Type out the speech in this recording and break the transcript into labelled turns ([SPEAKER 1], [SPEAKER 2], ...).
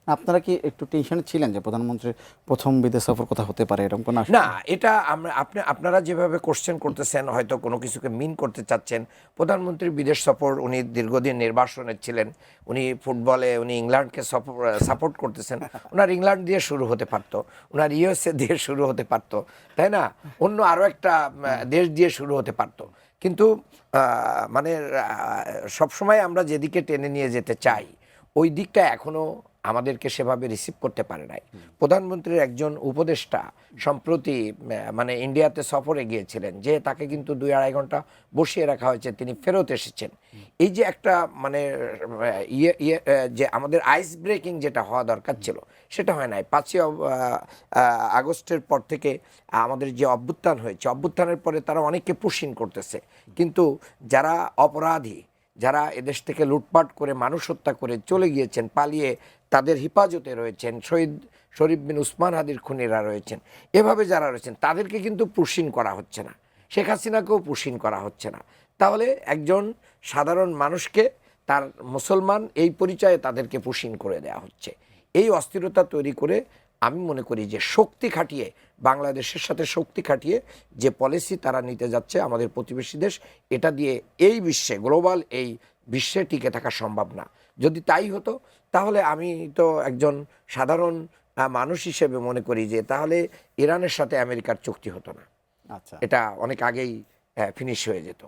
[SPEAKER 1] আপনারা কি একটু টেনশনে ছিলেন যে প্রধানমন্ত্রীর প্রথম বিদেশ সফর কোথা হতে পারে, এরকম কোনো
[SPEAKER 2] না, এটা আপনারা যেভাবে কোশ্চেন করতেছেন হয়তো কোনো কিছুকে মিন করতে চাচ্ছেন। প্রধানমন্ত্রীর বিদেশ সফর, উনি দীর্ঘদিন নির্বাসনে ছিলেন, উনি ফুটবলে উনি ইংল্যান্ডকে সাপোর্ট করতেছেন। ওনার ইংল্যান্ড দিয়ে শুরু হতে পারতো, ওনার ইউএসএ দিয়ে শুরু হতে পারতো, তাই না? অন্য আরও একটা দেশ দিয়ে শুরু হতে পারতো। কিন্তু মানে সবসময় আমরা যেদিকে টেনে নিয়ে যেতে চাই ওই দিকটা এখনও আমাদেরকে সেভাবে রিসিভ করতে পারে নাই। প্রধানমন্ত্রীর একজন উপদেষ্টা সম্প্রতি মানে ইন্ডিয়াতে সফরে গিয়েছিলেন, যে তাকে কিন্তু 2-2.5 ঘন্টা বসিয়ে রাখা হয়েছে, তিনি ফেরত এসেছেন। এই যে একটা মানে যে আমাদের আইস ব্রেকিং যেটা হওয়া দরকার ছিল সেটা হয় নাই। 5ই আগস্টের পর থেকে আমাদের যে অভ্যুত্থান হয়েছে, অভ্যুত্থানের পরে তারা অনেককে পুশিং করতেছে, কিন্তু যারা অপরাধী, যারা এদেশ থেকে লুটপাট করে মানুষ হত্যা করে চলে গিয়েছেন, পালিয়ে তাদের হেফাজতে রয়েছেন, শহীদ শরীফ বিন উসমান হাদির খুনিরা রয়েছেন, এভাবে যারা রয়েছেন তাদেরকে কিন্তু পুশিং করা হচ্ছে না, শেখ হাসিনাকেও পুশিং করা হচ্ছে না। তাহলে একজন সাধারণ মানুষকে তার মুসলমান এই পরিচয়ে তাদেরকে পুশিং করে দেওয়া হচ্ছে। এই অস্থিরতা তৈরি করে আমি মনে করি যে শক্তি খাটিয়ে, বাংলাদেশের সাথে শক্তি খাটিয়ে যে পলিসি তারা নিতে যাচ্ছে আমাদের প্রতিবেশী দেশ, এটা দিয়ে এই বিশ্বে, গ্লোবাল এই বিশ্বে টিকে থাকা সম্ভব না। যদি তাই হতো তাহলে আমি তো একজন সাধারণ মানুষ হিসেবে মনে করি যে তাহলে ইরানের সাথে আমেরিকার চুক্তি হতো না,
[SPEAKER 1] আচ্ছা।
[SPEAKER 2] এটা অনেক আগেই ফিনিশ হয়ে যেত।